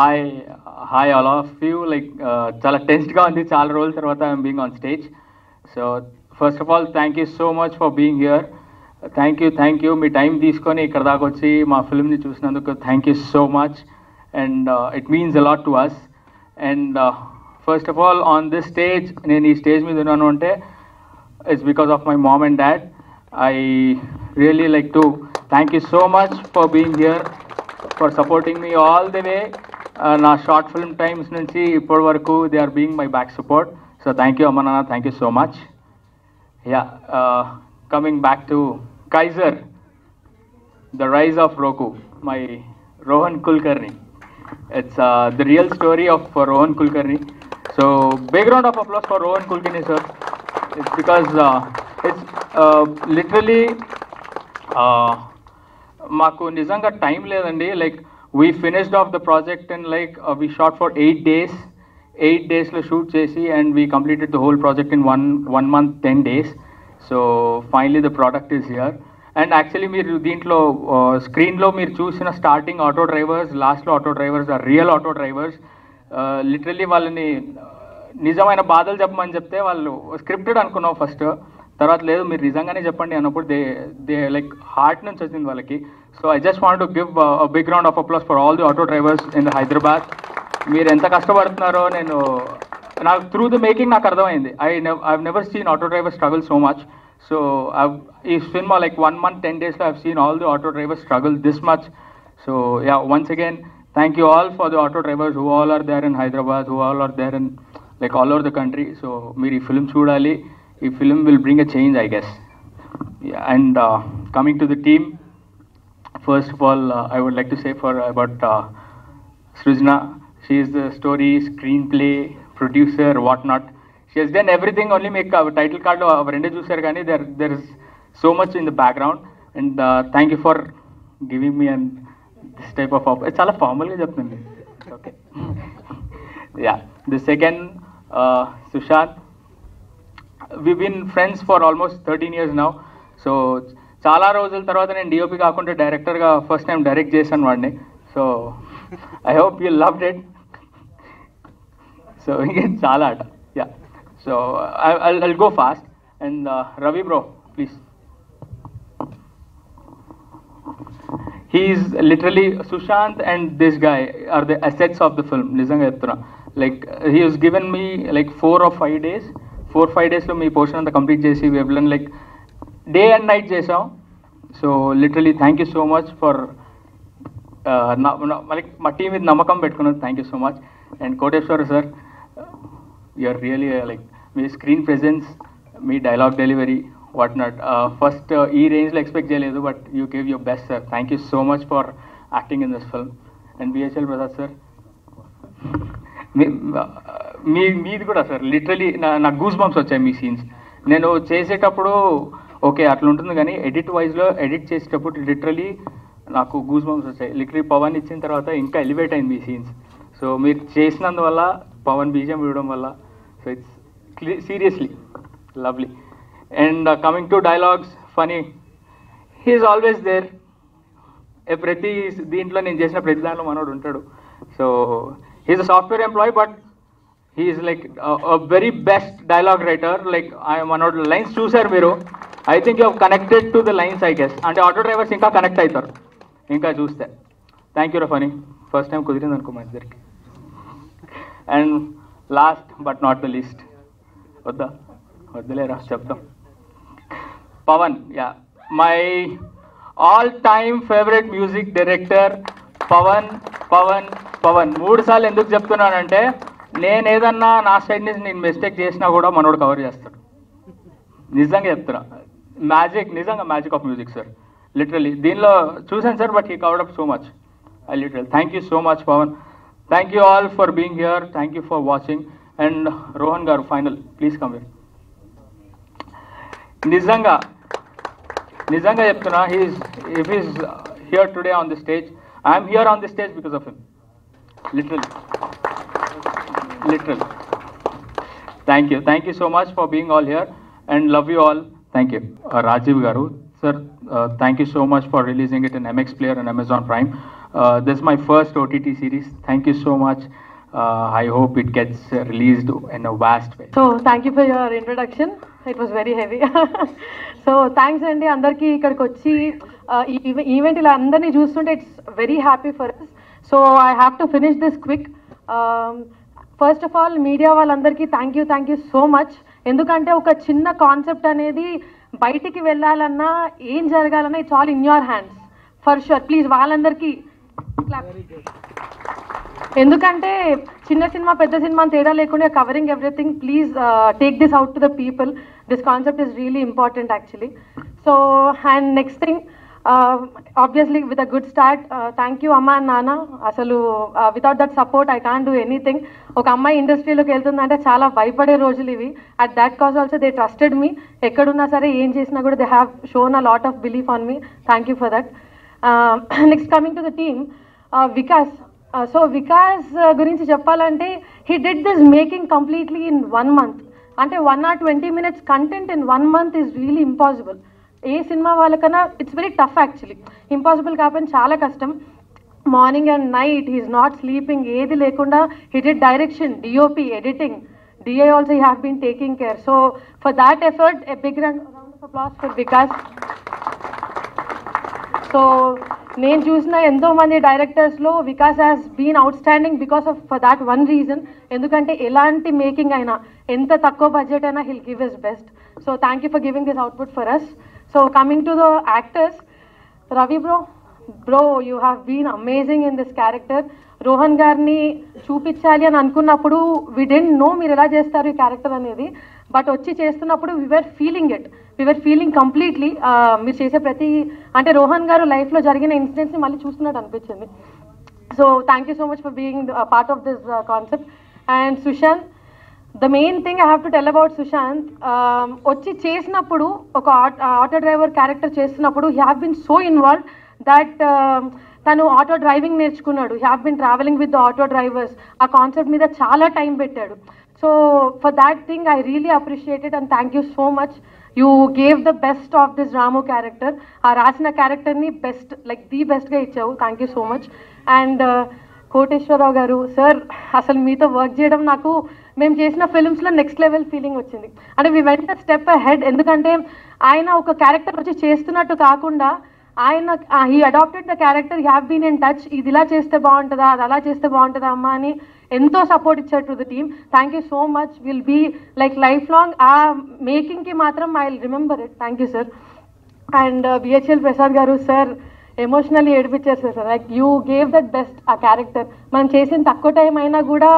Hi hi all of you like చాలా టెన్స్డ్గా ఉంది చాలా రోజుల తర్వాత I'm being on stage. So first of all thank you so much for being here. Thank you మీ time తీసుకొని ఇక్కడ దాకా వచ్చి మా ఫిల్మ్ని చూసినందుకు thank you so much and it means a lot to us. And first of all on this stage నేను ఈ స్టేజ్ మీద ఉన్నాను అంటే it's because of my mom and dad. I really like to thank you so much for being here, for supporting me all the way. నా short film times నుంచి ఇప్పటి వరకు they are being my back support. So thank you అమ్మ నాన్న, thank you so much. Yeah, coming back to Kaiser, the rise of Roku, my Rohan Kulkarni. It's the real story of Rohan Kulkarni. So big round of applause for Rohan Kulkarni sir. It's because it's literally మాకు నిజంగా time లేదండి. Like we finished off the project and like we shot for 8 days. 8 daysలో shoot చేసి and we completed the whole project in one month 10 days. So finally the product is here. And actually మీరు దీంట్లో స్క్రీన్లో మీరు చూసిన starting auto drivers, లాస్ట్లో auto drivers are real auto drivers. Literally వాళ్ళని నిజమైన బాధలు చెప్పమని చెప్తే వాళ్ళు స్క్రిప్టెడ్ అనుకున్నాం ఫస్ట్, తర్వాత లేదు మీరు నిజంగానే చెప్పండి అన్నప్పుడు దే లైక్ హార్ట్ నుంచి వచ్చింది వాళ్ళకి. So I just want to give big round of applause for all the auto drivers in the Hyderabad. మీరు ఎంత కష్టపడుతున్నారో నాకు త్రూ ద మేకింగ్ నాకు అర్థమైంది. I've never seen auto drivers struggle so much. So ఈ cinema like 1 month 10 daysలో I've seen all the auto drivers struggle this much. So yeah, once again thank you all for the auto drivers who all are there in Hyderabad, who all are there in like all over the country. So మీరు ఈ film చూడాలి. ఈ film will bring a change I guess. Yeah, and coming to the team, first of all I would like to say about Srijna. She is the story, screenplay, producer, what not. She has done everything. Only make title card avende chusaru gaani there is so much in the background. And thank you for giving me this type of it's chala formal ga cheptunandi. Okay. Yeah, the second Sushant, we've been friends for almost 13 years now. So చాలా రోజుల తర్వాత నేను DOP కాకుండా డైరెక్టర్గా first time direct చేశాను వాడిని. So I hope you loved it. So ఇంకేం చాలా ఆట. Yeah, so I'll go fast. And Ravi bro, please. He's literally Sushant and this guy are the assets of the film. నిజంగా చెప్తున్నా. Like he has given me like 4 or 5 days. 4-5 daysలో మీ portion అంతా complete చేసి we have done like day and night చేసాం. So literally thank you so much for మా team మీద నమ్మకం పెట్టుకున్నది. Thank you so much. And Koteswara sir, you're really like మీ స్క్రీన్ ప్రెజెన్స్, మీ dialogue delivery what not first ఈ రేంజ్లో expect చేయలేదు, but you give your best sir. Thank you so much for acting in this film. And BHL Prasad sir, మీది కూడా sir literally నాకు goose bumps వచ్చాయి మీ scenes. నేను చేసేటప్పుడు ఓకే అట్లా ఉంటుంది, కానీ ఎడిట్ వైజ్లో ఎడిట్ చేసేటప్పుడు లిటరలీ నాకు గూస్ బంప్స్ వచ్చాయి. లిటరలీ పవన్ ఇచ్చిన తర్వాత ఇంకా ఎలివేట్ అయింది ఈ సీన్స్. సో మీరు చేసినందువల్ల, పవన్ బీజం ఇవ్వడం వల్ల, so it's seriously lovely. And coming to dialogues, Phani, he's always there. ప్రతి దీంట్లో నేను చేసిన ప్రతి దాంట్లో మనోడు ఉంటాడు. So he's a software employee, but he's like very best dialogue writer. Like మనోడు లైన్స్ చూసారు మీరు, I think you have connected to the lines I guess. అంటే ఆటో డ్రైవర్స్ ఇంకా కనెక్ట్ అవుతారు ఇంకా చూస్తే. థ్యాంక్ యూ రఫనీ, ఫస్ట్ టైం కుదిరింది అనుకో మా ఇద్దరికి. And last but not the least, వద్దులేరా చెప్తాం, Pawan. Yeah, my all time favourite music director Pawan. Pawan Pawan 3 సార్లు ఎందుకు చెప్తున్నానంటే, నేను ఏదన్నా నా సైడ్ నుంచి నేను మిస్టేక్ చేసినా కూడా మనోడు కవర్ చేస్తాడు. నిజంగా చెప్తున్నా, మ్యాజిక్, నిజంగా magic of music sir. Literally దీనిలో చూసాను sir, but he covered up so much. I literal thank you so much Pawan. Thank you all for being here. Thank you for watching. And Rohan garu, final please come here. నిజంగా చెప్తున్నా, if is here today on the stage, I'm here on the stage because of him. Literal thank you so much for being all here and love you all. Thank you. Rajiv garu sir, thank you so much for releasing it in MX Player and Amazon Prime. This is my first OTT series. Thank you so much. I hope it gets released in a vast way. So thank you for your introduction. It was very heavy. So thanks అండి అందరికీ ఇక్కడికి వచ్చి event ఇలా అందరినీ చూస్తుంటే it's very happy for us. So I have to finish this quick. First of all media వాళ్ళందరికీ thank you so much. ఎందుకంటే ఒక చిన్న కాన్సెప్ట్ అనేది బయటికి వెళ్ళాలన్నా ఏం జరగాలన్నా ఇట్స్ ఆల్ ఇన్ యువర్ హ్యాండ్స్ ఫర్ షూర్. ప్లీజ్ వాళ్ళందరికీ ఎందుకంటే చిన్న సినిమా పెద్ద సినిమా తేడా లేకుండా covering everything. Please take this out to the people. This concept is really important actually. So and next thing, obviously with a good start. Thank you అమ్మ అండ్ నాన్న. అసలు without that support I can't do anything. ఒక అమ్మాయి ఇండస్ట్రీలోకి వెళ్తుందంటే చాలా భయపడే రోజులు ఇవి. At that cause also they trusted me. ఎక్కడున్నా సరే ఏం చేసినా కూడా they have shown a lot of belief on me. Thank you for that. Next coming to the team, Vikas. So Vikas గురించి చెప్పాలంటే he did this making completely in 1 month. అంటే 1 or 20 minutes content in 1 month is really impossible. ఏ సినిమా వాళ్ళకన్నా it's very tough actually. Impossible కాకపోతే చాలా కష్టం. Morning and night he's not sleeping, ఏది లేకుండా he did direction, DOP, editing, DI also he have been taking care. So for that effort a big round of applause for Vikas. So నేను చూసిన ఎంతోమంది డైరెక్టర్స్లో Vikas has been outstanding because of for that one reason. ఎందుకంటే ఎలాంటి making అయినా ఎంత తక్కువ budget అయినా he'll give his best. So thank you for giving this output for us. So coming to the actors, Ravi bro you have been amazing in this character. Rohan గారిని చూపించాలి అని అనుకున్నప్పుడు వి డెంట్ నో మీరు ఎలా చేస్తారు ఈ క్యారెక్టర్ అనేది. బట్ వచ్చి చేస్తున్నప్పుడు వీఆర్ ఫీలింగ్ కంప్లీట్లీ. మీరు చేసే ప్రతి అంటే రోహన్ గారు లైఫ్లో జరిగిన ఇన్సిడెంట్స్ని మళ్ళీ చూస్తున్నట్టు అనిపించింది. So thank you so much for being part of this concept. And Sushant, the main thing I have to tell about Sushant, వచ్చి చేసినప్పుడు ఒక ఆటో డ్రైవర్ క్యారెక్టర్ చేస్తున్నప్పుడు he have been so involve that తను ఆటో డ్రైవింగ్ నేర్చుకున్నాడు. He have been travelling with the auto drivers. ఆ concept మీద చాలా time పెట్టాడు. So for that thing I really appreciate it and thank you so much. You gave the best of this Ramu character. ఆ రాసిన క్యారెక్టర్ని best like the బెస్ట్గా ఇచ్చావు. Thank you so much. And Koteswararao గారు sir, అసలు మీతో work చేయడం నాకు మేము చేసిన ఫిల్మ్స్లో నెక్స్ట్ లెవెల్ ఫీలింగ్ వచ్చింది. అంటే వీ వెంట స్టెప్ అహెడ్. ఎందుకంటే ఆయన ఒక క్యారెక్టర్ వచ్చి చేస్తున్నట్టు కాకుండా ఆయన he adapted the character, he have been in touch. ఇది ఇలా చేస్తే బాగుంటుందా, అది అలా చేస్తే బాగుంటుందా అమ్మా అని ఎంతో సపోర్ట్ ఇచ్చారు to the team. Thank you so much. Will be like life long. ఆ మేకింగ్కి మాత్రం I will remember it. Thank you sir. And BHL Prasad garu sir, emotionally ఏడిపించారు sir. Like you gave that best ఆ క్యారెక్టర్. మనం చేసిన తక్కువ time అయినా కూడా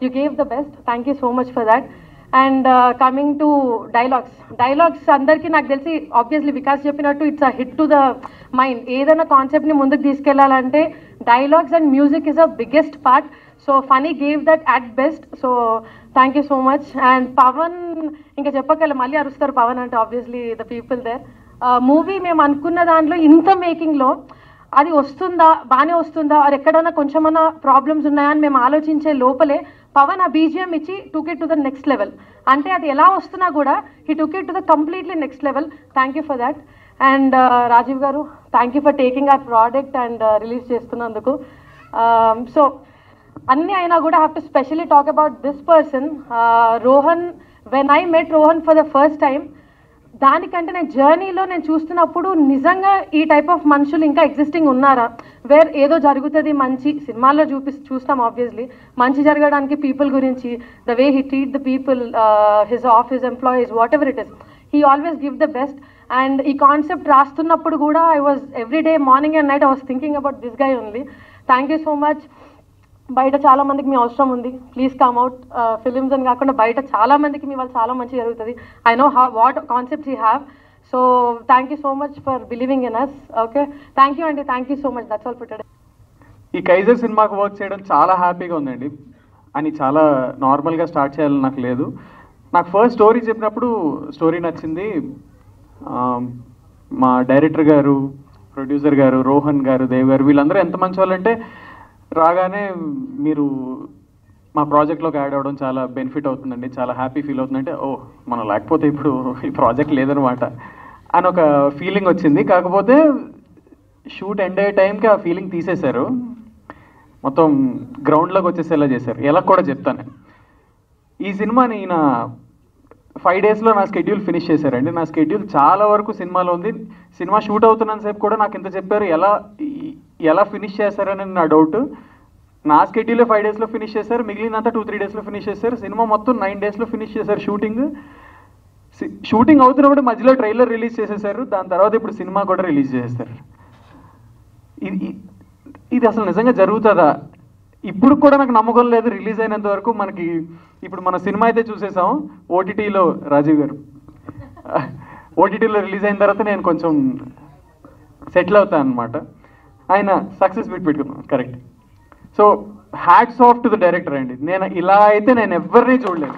you gave the best. Thank you so much for that. And coming to dialogues అందరికీ నాకు తెలిసి ఆబ్వియస్లీ వికాస్ చెప్పినట్టు it's a hit to the mind. ఏదైనా కాన్సెప్ట్ని ముందుకు తీసుకెళ్లాలంటే dialogues and music is a biggest part. So Phani gave that at best. So thank you so much. And Pavan ఇంకా చెప్పగల మళ్ళీ అరుస్తారు పవన్ అంటే obviously the people there. Movie మేము అనుకున్న దాంట్లో ఇంత మేకింగ్లో అది వస్తుందా, బాగానే వస్తుందా, ఆర్ ఎక్కడైనా కొంచెమన్నా ప్రాబ్లమ్స్ ఉన్నాయా అని మేము ఆలోచించే లోపలే పవన్ ఆ బీజిఎం ఇచ్చి took it to the next level. అంటే అది ఎలా వస్తున్నా కూడా he took it to the completely next level. Thank you for that. And Rajiv garu, thank you for taking our product and release చేస్తున్నందుకు. సో అన్నీ అయినా కూడా have to specially talk about this person Rohan. When I met Rohan for the first time, దానికంటే నేను జర్నీలో నేను చూస్తున్నప్పుడు నిజంగా ఈ టైప్ ఆఫ్ మనుషులు ఇంకా ఎగ్జిస్టింగ్ ఉన్నారా, వేర్ ఏదో జరుగుతుంది మంచి సినిమాల్లో చూస్తాం ఆబ్వియస్లీ మంచి జరగడానికి పీపుల్ గురించి, the way he treat the people, his employees, what ever it is, he always give the best. And ఈ కాన్సెప్ట్ రాస్తున్నప్పుడు కూడా I was every day morning and night I was thinking about this guy only. Thank you so much. బయట చాలా మందికి మీ అవసరం ఉంది, please come out. Films అని కాకుండా బయట చాలా మందికి మీ వాళ్ళు చాలా మంచి జరుగుతుంది. I know what concepts you have. So thank you so much for believing in us. Okay, thank you అండి. Thank you so much. That's all for today. ఈ కైజర్ సినిమాకు వర్క్ చేయడం చాలా హ్యాపీగా ఉందండి. అని చాలా నార్మల్గా స్టార్ట్ చేయాలని నాకు లేదు. నాకు ఫస్ట్ స్టోరీ చెప్పినప్పుడు స్టోరీ నచ్చింది. మా డైరెక్టర్ గారు, ప్రొడ్యూసర్ గారు, రోహన్ గారు, దేవ్ గారు, వీళ్ళందరూ ఎంత మంచి వాళ్ళంటే రాగానే మీరు మా ప్రాజెక్ట్లోకి యాడ్ అవ్వడం చాలా బెనిఫిట్ అవుతుందండి, చాలా హ్యాపీ ఫీల్ అవుతుందంటే ఓ మనం లేకపోతే ఇప్పుడు ఈ ప్రాజెక్ట్ లేదనమాట అని ఒక ఫీలింగ్ వచ్చింది. కాకపోతే షూట్ ఎండ్ అయ్యే టైంకి ఆ ఫీలింగ్ తీసేశారు, మొత్తం గ్రౌండ్లోకి వచ్చేసేలా చేశారు. ఎలా కూడా చెప్తాను, ఈ సినిమాని నా 5 డేస్లో నా స్కెడ్యూల్ ఫినిష్ చేశారండి. నా స్కెడ్యూల్ చాలా వరకు సినిమాలో ఉంది. సినిమా షూట్ అవుతున్నంత సేపు కూడా నాకు ఇంత చెప్పారు, ఎలా ఫినిష్ చేశారని నా డౌట్. నా స్కెడ్యూలే 5 డేస్లో ఫినిష్ చేశారు, మిగిలినంతా 2-3 డేస్లో ఫినిష్ చేశారు. సినిమా మొత్తం 9 డేస్లో ఫినిష్ చేశారు షూటింగ్ అవుతున్నప్పుడు మధ్యలో ట్రైలర్ రిలీజ్ చేసేసారు, దాని తర్వాత ఇప్పుడు సినిమా కూడా రిలీజ్ చేసేసారు. ఇది అసలు నిజంగా జరుగుతుందా? ఇప్పుడు కూడా నాకు నమ్మకం లేదు. రిలీజ్ అయినంత వరకు మనకి ఇప్పుడు మన సినిమా అయితే చూసేసాం ఓటీటీలో, రాజీవ్ గారు ఓటీటీలో రిలీజ్ అయిన తర్వాత నేను కొంచెం సెటిల్ అవుతాను అనమాట. ఆయన సక్సెస్ పెట్టుకున్నాను, correct. So hats off to the director అండి. ఇలా అయితే నేను ఎవరిని చూడలేదు.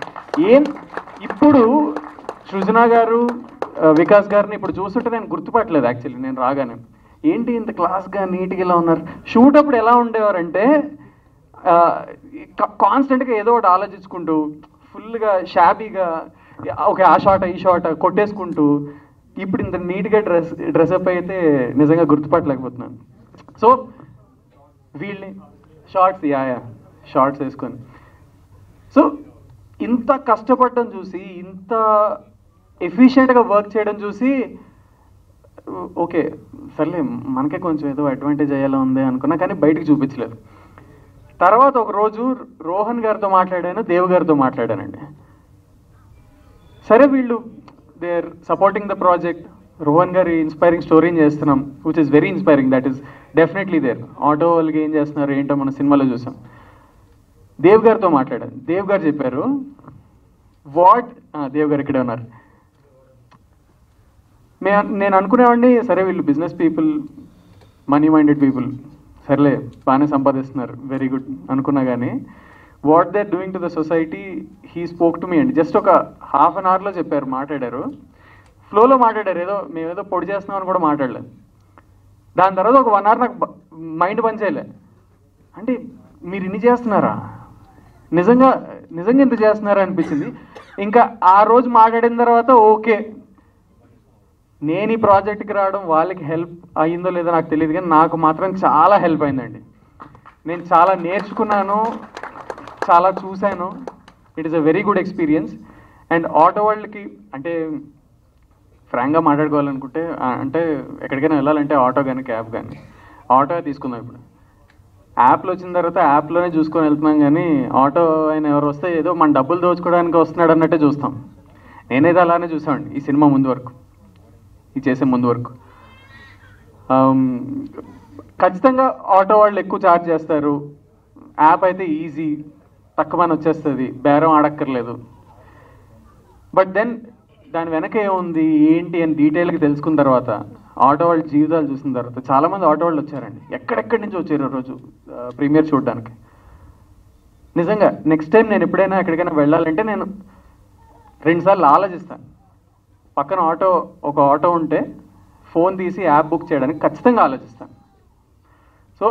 ఇప్పుడు సృజన గారు, వికాస్ గారిని ఇప్పుడు చూస్తుంటే నేను గుర్తుపట్టలేదు యాక్చువల్లీ. నేను రాగానే ఏంటి ఇంత క్లాస్గా నీట్గా ఇలా ఉన్నారు. షూట్ అప్పుడు ఎలా ఉండేవారంటే కాన్స్టెంట్గా ఏదో ఒకటి ఆలోచించుకుంటూ ఫుల్గా షాబీగా ఓకే ఆ షాట్ ఈ షాట్ కొట్టేసుకుంటూ, ఇప్పుడు ఇంత నీట్గా డ్రెస్అప్ అయితే నిజంగా గుర్తుపట్టలేకపోతున్నాను. సో వీళ్ళని షార్ట్స్ వేసుకొని, సో ఇంత కష్టపడడం చూసి, ఇంత ఎఫిషియెంట్గా వర్క్ చేయడం చూసి ఓకే సర్లే మనకే కొంచెం ఏదో అడ్వాంటేజ్ అయ్యేలా ఉంది అనుకున్నా, కానీ బయటకు చూపించలేదు. తర్వాత ఒక రోజు రోహన్ గారితో మాట్లాడాను, దేవ్ గారితో మాట్లాడానండి. సరే వీళ్ళు they are supporting the project, Rohan గారి ఇన్స్పైరింగ్ స్టోరీని చేస్తున్నాం, which is very inspiring, that is definitely there. Auto వాళ్ళకి ఏం చేస్తున్నారు ఏంటో మన సినిమాలో చూసాం. దేవ్ గారితో మాట్లాడాను, దేవ్ గారు చెప్పారు దేవ్ గారు ఇక్కడే ఉన్నారు. నేను అనుకునేవాడిని సరే వీళ్ళు business people, money minded people, సర్లే బాగానే సంపాదిస్తున్నారు, వెరీ గుడ్ అనుకున్నా. కానీ what they are doing to the society, he spoke to me అండి. జస్ట్ ఒక హాఫ్ అన్ అవర్లో మాట్లాడారు, ఫ్లోలో మాట్లాడారు, మేమేదో పొడి చేస్తున్నామని కూడా మాట్లాడలేదు. దాని తర్వాత ఒక 1 అవర్ నాకు మైండ్ పనిచేయలే. అంటే మీరు ఇన్ని చేస్తున్నారా, నిజంగా ఇంత చేస్తున్నారా అనిపించింది. ఇంకా ఆ రోజు మాట్లాడిన తర్వాత ఓకే, నేను ఈ ప్రాజెక్ట్కి రావడం వాళ్ళకి హెల్ప్ అయ్యిందో లేదో నాకు తెలియదు, కానీ నాకు మాత్రం చాలా హెల్ప్ అయిందండి. నేను చాలా నేర్చుకున్నాను, చాలా చూశాను. It is a very good experience. And auto వాళ్ళకి అంటే ఫ్రాంక్గా మాట్లాడుకోవాలనుకుంటే, అంటే ఎక్కడికైనా వెళ్ళాలంటే ఆటో కానీ క్యాబ్ కానీ, ఆటో తీసుకుందాం. ఇప్పుడు యాప్లో వచ్చిన తర్వాత యాప్లోనే చూసుకొని వెళ్తున్నాం, కానీ ఆటో ఆయన ఎవరు వస్తే ఏదో మన డబ్బులు దోచుకోవడానికి వస్తున్నాడు అన్నట్టే చూస్తాం. నేనైతే అలానే చూసామండి ఈ సినిమా ముందు వరకు, ఇది చేసే ముందు వరకు. ఖచ్చితంగా ఆటో వాళ్ళు ఎక్కువ ఛార్జ్ చేస్తారు, యాప్ అయితే ఈజీ తక్కువని వచ్చేస్తుంది, బేరం ఆడక్కర్లేదు. బట్ దెన్ దాని వెనక ఏముంది ఏంటి అని డీటెయిల్గా తెలుసుకున్న తర్వాత, ఆటో వాళ్ళ జీవితాలు చూసిన తర్వాత, చాలామంది ఆటో వాళ్ళు వచ్చారండి, ఎక్కడెక్కడి నుంచి వచ్చారు రోజు ప్రీమియర్ చూడడానికి. నిజంగా నెక్స్ట్ టైం నేను ఎప్పుడైనా ఎక్కడికైనా వెళ్ళాలంటే నేను 2 సార్లు ఆలోచిస్తాను. పక్కన ఒక ఆటో ఉంటే ఫోన్ తీసి యాప్ బుక్ చేయడానికి ఖచ్చితంగా ఆలోచిస్తాను. సో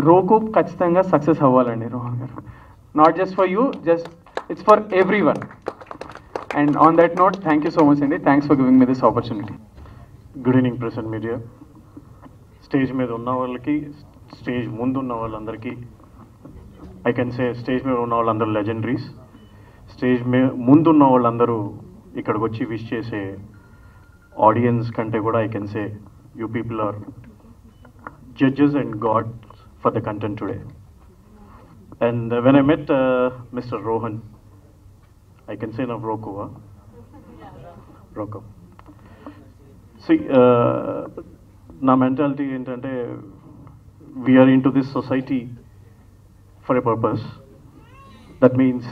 రోకు ఖచ్చితంగా సక్సెస్ అవ్వాలండి Rohan garu. Not just for you, just it's for every one. And on that note thank you so much అండి. Thanks for giving me this opportunity. Good evening press and media. Stage మీద ఉన్న వాళ్ళకి, stage ముందు ఉన్న వాళ్ళందరికీ, I can say stage మీద ఉన్న వాళ్ళందరూ లెజెండరీస్. స్టేజ్ ముందు ఉన్న వాళ్ళందరూ ఇక్కడికి వచ్చి విష్ చేసే ఆడియన్స్ కంటే కూడా I can say you people are judges and God for the content today. And when I met Mister Rohan, I can say now Roku. See, నా మెంటాలిటీ ఏంటంటే, we're into this society for a purpose. That means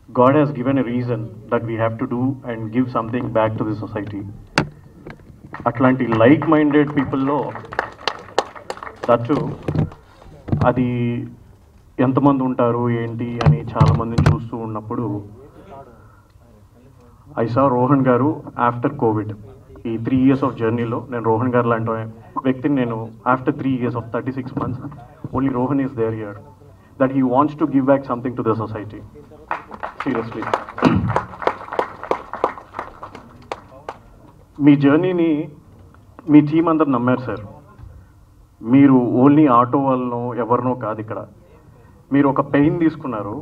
God has given a reason that we have to do and give something back to the society. అట్లాంటి like minded పీపుల్లో that అది ఎంతమంది ఉంటారు ఏంటి అని చాలామందిని చూస్తూ ఉన్నప్పుడు, ఐ సా రోహన్ గారు ఆఫ్టర్ కోవిడ్. ఈ 3 years ఆఫ్ జర్నీలో నేను రోహన్ గారు లాంటి వ్యక్తిని నేను after 3 years of 36 months, only Rohan is there here, that he wants to give back something to the society. Seriously మీ జర్నీని మీ టీం అందరు నమ్మారు సార్. మీరు ఓన్లీ ఆటో వాళ్ళనో ఎవరినో కాదు ఇక్కడ. మీరు ఒక పెయిన్ తీసుకున్నారు,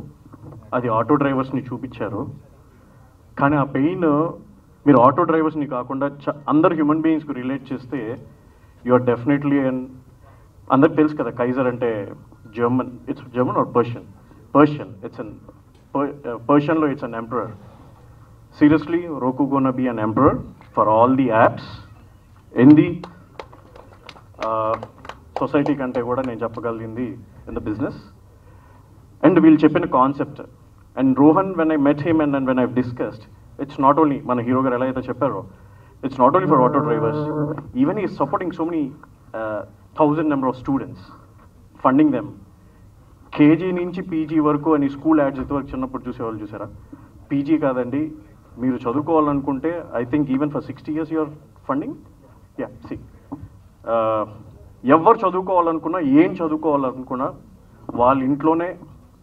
అది ఆటో డ్రైవర్స్ని చూపించారు. కానీ ఆ పెయిన్ మీరు ఆటో డ్రైవర్స్ని కాకుండా అందరు హ్యూమన్ బీయింగ్స్కి రిలేట్ చేస్తే యు ఆర్ డెఫినెట్లీ అందరికి తెలుసు కదా కైజర్ అంటే German, it's German or Persian it's an పర్షియన్లో it's an emperor. Seriously Roku gonna be an emperor for all the apps in the society కంటే కూడా నేను చెప్పగలిగింది ఇన్ ద బిజినెస్. అండ్ వీళ్ళు చెప్పిన concept and Rohan when I met him and when I discussed, it's not only మన hero గారు ఎలా అయితే చెప్పారో, it's not only for auto drivers, even is supporting so many 1000 number of students, funding them. KG నుంచి PG వరకు అని school ads ఇంతవరకు చిన్నప్పుడు చూసేవాళ్ళు చూసారా? పీజీ కాదండి, మీరు చదువుకోవాలనుకుంటే I think even for 60 years your funding. Yeah see ఎవరు చదువుకోవాలనుకున్నా, ఏం చదువుకోవాలనుకున్నా వాళ్ళ ఇంట్లోనే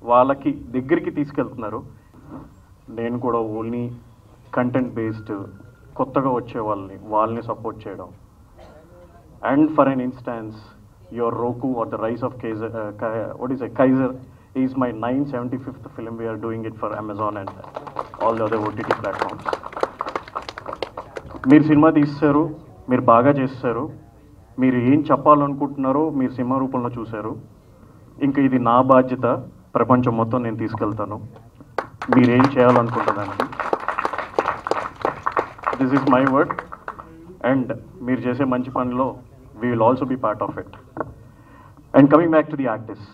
వాళ్ళకి దగ్గరికి తీసుకెళ్తున్నారు. నేను కూడా ఓన్లీ కంటెంట్ బేస్డ్ కొత్తగా వచ్చే వాళ్ళని సపోర్ట్ చేయడం. And for an instance your Roku or the rise of Kaiser is my 975th film. We are doing it for Amazon and all the other OTT platforms. మీరు cinema తీస్తారు, మీరు బాగా చేస్తారు, మీరు ఏం చెప్పాలనుకుంటున్నారో మీరు సినిమా రూపంలో చూశారు. ఇంకా ఇది నా బాధ్యత, ప్రపంచం మొత్తం నేను తీసుకెళ్తాను మీరేం చేయాలనుకుంటున్నాను. This is my word. And మీరు చేసే మంచి పనిలో we will also be part of it. And coming back to the artists,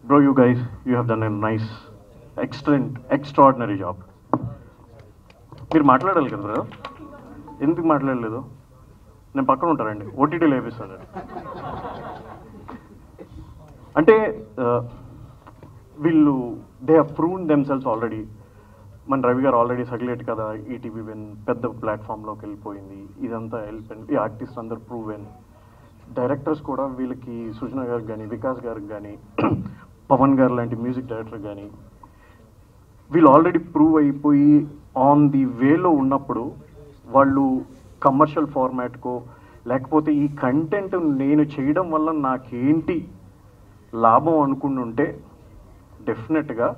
bro, you guys, you have done a nice, excellent, extraordinary job. మీరు మాట్లాడాలి కదా బ్రదర్, ఎందుకు మాట్లాడలేదు? నేను పక్కన ఉంటారండి, ఓటీటీలో వేపిస్తాను. అంటే వీళ్ళు దే హ్యావ్ ప్రూవ్న్ దెమ్సెల్స్ ఆల్రెడీ. మన రవి గారు ఆల్రెడీ సగిలేట్ కదా, ఈటీవీ విన్ పెద్ద ప్లాట్ఫామ్లోకి వెళ్ళిపోయింది, ఇదంతా వెళ్ళిపోయింది. ఈ ఆర్టిస్ట్ అందరు ప్రూవెన్. డైరెక్టర్స్ కూడా వీళ్ళకి సృజన గారికి కానీ, వికాస్ గారికి కానీ, పవన్ గారు లాంటి మ్యూజిక్ డైరెక్టర్ కానీ వీళ్ళు ఆల్రెడీ ప్రూవ్ అయిపోయి ఆన్ ది వేలో ఉన్నప్పుడు వాళ్ళు కమర్షియల్ ఫార్మాట్కో లేకపోతే ఈ కంటెంట్ నేను చేయడం వల్ల నాకేంటి లాభం అనుకుంటుంటే డెఫినెట్గా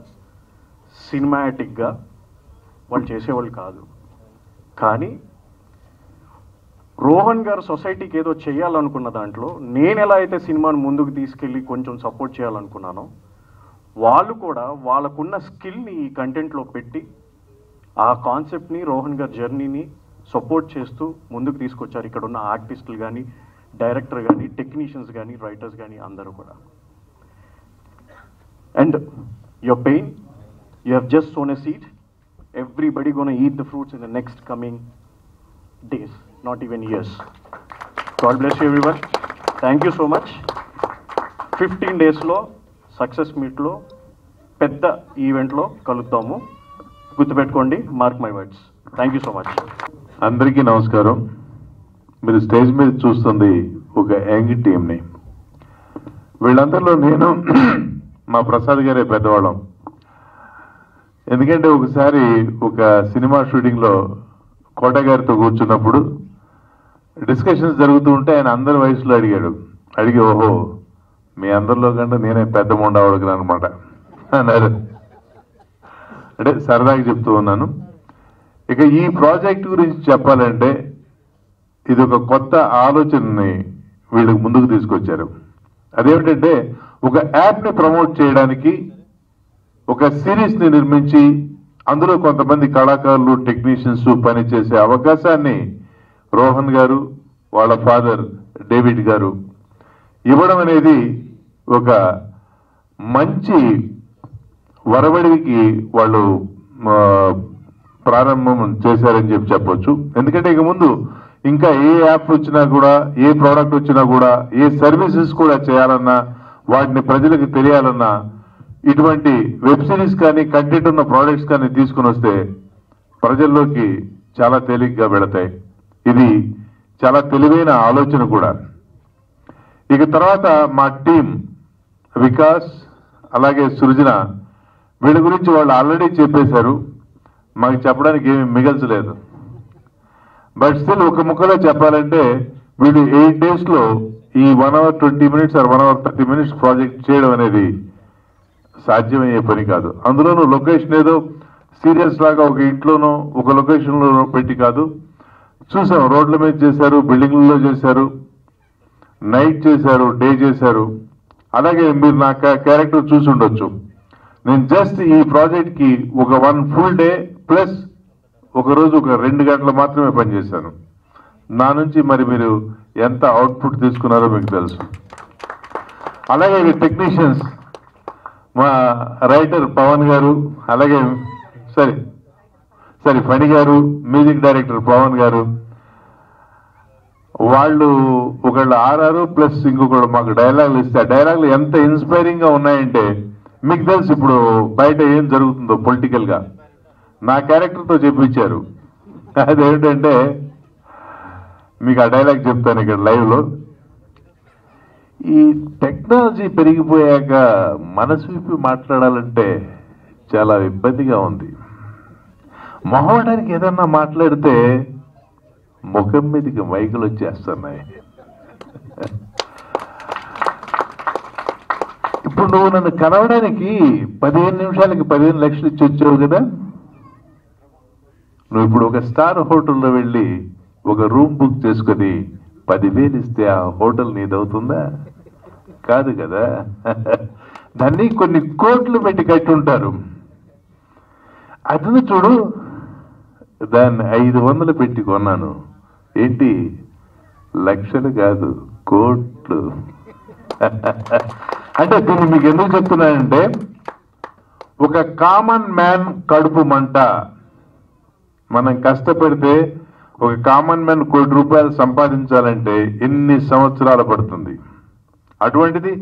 సినిమాటిక్గా వాళ్ళు చేసేవాళ్ళు కాదు. కానీ రోహన్ గారు సొసైటీకి ఏదో చేయాలనుకున్న దాంట్లో నేను ఎలా అయితే సినిమాను ముందుకు తీసుకెళ్ళి కొంచెం సపోర్ట్ చేయాలనుకున్నానో వాళ్ళు కూడా వాళ్ళకున్న స్కిల్ని ఈ కంటెంట్లో పెట్టి ఆ కాన్సెప్ట్ని, రోహన్ గారి జర్నీని సపోర్ట్ చేస్తూ ముందుకు తీసుకొచ్చారు. ఇక్కడ ఉన్న ఆర్టిస్టులు కానీ, డైరెక్టర్ కానీ, టెక్నీషియన్స్ కానీ, రైటర్స్ కానీ అందరూ కూడా. And your pain, you have just sown a seed. Everybody gonna eat the fruits in the next coming days, not even years. God bless you everyone. Thank you so much. 15 days lo success meet lo pedda event lo kaluddamu. గుర్తుపెట్టుకోండి, mark my words. Thank you so much. అందరికీ నమస్కారం. మీరు stage మీద చూస్తుంది ఒక young టీంని. వీళ్ళందరిలో నేను మా ప్రసాద్ గారే పెద్దవాళ్ళం. ఎందుకంటే ఒకసారి ఒక సినిమా షూటింగ్లో కోట గారితో కూర్చున్నప్పుడు డిస్కషన్స్ జరుగుతూ ఉంటే ఆయన అందరి వయసులో అడిగి ఓహో మీ అందరిలో కంటే నేనే పెద్ద మొండవాడుకున్నాను అనమాట అన్నారు. అంటే సరదాగా చెప్తూ ఉన్నాను. ఇక ఈ ప్రాజెక్ట్ గురించి చెప్పాలంటే ఇది ఒక కొత్త ఆలోచనని వీళ్ళకి ముందుకు తీసుకొచ్చారు. అదేమిటంటే ఒక యాప్ని ప్రమోట్ చేయడానికి ఒక సిరీస్ని నిర్మించి అందులో కొంతమంది కళాకారులు, టెక్నీషియన్స్ పనిచేసే అవకాశాన్ని రోహన్ గారు, వాళ్ళ ఫాదర్ డేవిడ్ గారు ఇవ్వడం అనేది ఒక మంచి వరవడికి వాళ్ళు ప్రారంభం చేశారని చెప్పొచ్చు. ఎందుకంటే ఇక ముందు ఇంకా ఏ యాప్ వచ్చినా కూడా, ఏ ప్రోడక్ట్ వచ్చినా కూడా, ఏ సర్వీసెస్ కూడా చేయాలన్నా, వాటిని ప్రజలకు తెలియాలన్నా ఇటువంటి వెబ్ సిరీస్ కానీ, కంటెంట్ ఉన్న ప్రోడక్ట్స్ కానీ తీసుకుని వస్తే ప్రజల్లోకి చాలా తేలిగ్గా వెళతాయి. ఇది చాలా తెలివైన ఆలోచన కూడా. ఇక తర్వాత మా టీం వికాస్ అలాగే సృజన వీళ్ళ గురించి వాళ్ళు ఆల్రెడీ చెప్పేశారు. మాకు చెప్పడానికి ఏమీ మిగల్చలేదు. బట్ స్టిల్ ఒక ముక్కలో చెప్పాలంటే వీళ్ళు 8 daysలో ఈ 1 hour 20 minutes or 1 hour 30 minutes project చేయడం అనేది సాధ్యమయ్యే పని కాదు. అందులోనూ లొకేషన్ ఏదో సీరియస్ లాగా ఒక ఇంట్లోనో ఒక లొకేషన్లో పెట్టి కాదు. చూసాం, రోడ్ల మీద చేశారు, బిల్డింగ్లలో చేశారు, నైట్ చేశారు, డే చేశారు. అలాగే మీరు నా క్యారెక్టర్ చూసి ఉండొచ్చు. నేను జస్ట్ ఈ ప్రాజెక్ట్కి ఒక 1 full day ప్లస్ ఒకరోజు ఒక 2 గంటలు మాత్రమే పనిచేశాను. నా నుంచి మరి మీరు ఎంత అవుట్పుట్ తీసుకున్నారో మీకు తెలుసు. అలాగే టెక్నీషియన్స్, మా రైటర్ పవన్ గారు, అలాగే ఫణి గారు, మ్యూజిక్ డైరెక్టర్ పవన్ గారు, వాళ్ళు ఒకళ్ళు ఆర్ఆర్ ప్లస్ ఇంకొకళ్ళు మాకు డైలాగులు ఇస్తే ఆ డైలాగులు ఎంత ఇన్స్పైరింగ్ గా ఉన్నాయంటే మీకు తెలుసు ఇప్పుడు బయట ఏం జరుగుతుందో పొలిటికల్ గా. నా క్యారెక్టర్తో చెప్పించారు. అదేంటంటే మీకు ఆ డైలాగ్ చెప్తాను ఇక్కడ లైవ్ లో. ఈ టెక్నాలజీ పెరిగిపోయాక మనసు విప్పి మాట్లాడాలంటే చాలా ఇబ్బందిగా ఉంది. మొహమాటానికి ఏదన్నా మాట్లాడితే ముఖం మీదకి మైకులు వచ్చేస్తున్నాయి. ఇప్పుడు నువ్వు నన్ను కలవడానికి 15 నిమిషాలకి 15 లక్షలు ఇచ్చి వచ్చావు కదా. నువ్వు ఇప్పుడు ఒక స్టార్ హోటల్లో వెళ్ళి ఒక రూమ్ బుక్ చేసుకొని 10,000 ఇస్తే ఆ హోటల్ నీదవుతుందా? కాదు కదా. దాన్ని కొన్ని కోట్లు పెట్టి కట్టి ఉంటారు. అతను చూడు, దాన్ని 500 పెట్టి కొన్నాను. ఏంటి, లక్షలు కాదు, కోట్లు. అంటే దీన్ని మీకు ఎందుకు చెప్తున్నానంటే, ఒక కామన్ మ్యాన్ కడుపు మంట. మనం కష్టపడితే ఒక కామన్ మ్యాన్ ₹1 కోటి సంపాదించాలంటే ఎన్ని సంవత్సరాలు పడుతుంది. అటువంటిది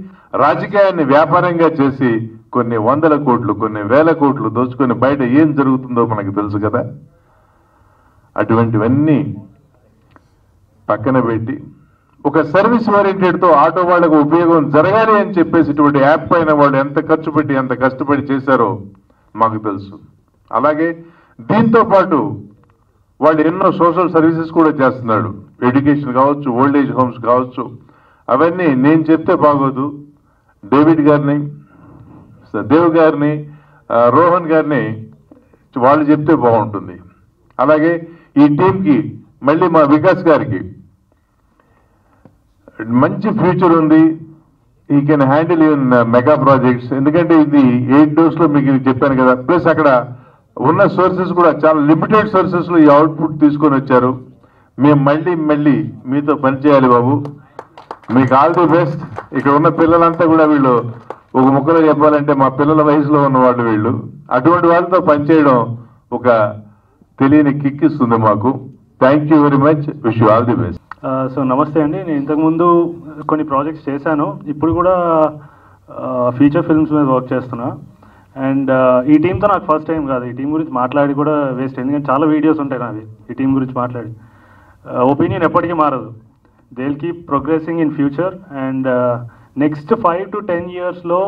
రాజకీయాన్ని వ్యాపారంగా చేసి కొన్ని 100 కోట్లు, కొన్ని 1000 కోట్లు దోచుకొని బయట ఏం జరుగుతుందో మనకు తెలుసు కదా. అటువంటివన్నీ పక్కన పెట్టి ఒక సర్వీస్ ఓరియంటెడ్తో ఆటో వాళ్ళకు ఉపయోగం జరగాలి అని చెప్పేసి ఇటువంటి యాప్ పైన వాళ్ళు ఎంత ఖర్చు పెట్టి ఎంత కష్టపడి చేశారో మాకు తెలుసు. అలాగే దీంతో పాటు వాళ్ళు ఎన్నో సోషల్ సర్వీసెస్ కూడా చేస్తున్నాడు. ఎడ్యుకేషన్ కావచ్చు, ఓల్డ్ ఏజ్ హోమ్స్ కావచ్చు. అవన్నీ నేను చెప్తే బాగోదు. డేవిడ్ గారిని, దేవ్ గారిని, రోహన్ గారిని వాళ్ళు చెప్తే బాగుంటుంది. అలాగే ఈ టీంకి మళ్ళీ మా వికాస్ గారికి మంచి ఫ్యూచర్ ఉంది. ఈ can handle in mega projects. ఎందుకంటే ఇది 8 daysలో మీకు చెప్పాను కదా. ప్లస్ అక్కడ ఉన్న సోర్సెస్ కూడా చాలా లిమిటెడ్ సోర్సెస్లో ఈ అవుట్పుట్ తీసుకొని వచ్చారు. మేము మళ్ళీ మీతో పనిచేయాలి బాబు. మీకు ఆల్ ది బెస్ట్. ఇక్కడ ఉన్న పిల్లలంతా కూడా వీళ్ళు ఒక ముక్కలో చెప్పాలంటే మా పిల్లల వయసులో ఉన్నవాళ్ళు వీళ్ళు. అటువంటి వాళ్ళతో పనిచేయడం ఒక తెలియని కిక్ ఇస్తుంది మాకు. Thank you very much. Wish you all the best. So నమస్తే అండి. నేను ఇంతకుముందు కొన్ని ప్రాజెక్ట్స్ చేశాను. ఇప్పుడు కూడా ఫీచర్ ఫిల్మ్స్ మీద వర్క్ చేస్తున్నా. అండ్ ఈ టీంతో నాకు ఫస్ట్ టైం కాదు. ఈ టీం గురించి మాట్లాడి కూడా వేస్ట్. ఎందుకంటే చాలా వీడియోస్ ఉంటాయి నావి ఈ టీం గురించి మాట్లాడి. ఒపీనియన్ ఎప్పటికీ మారదు. They will keep progressing in future. And next 5 to 10 yearsలో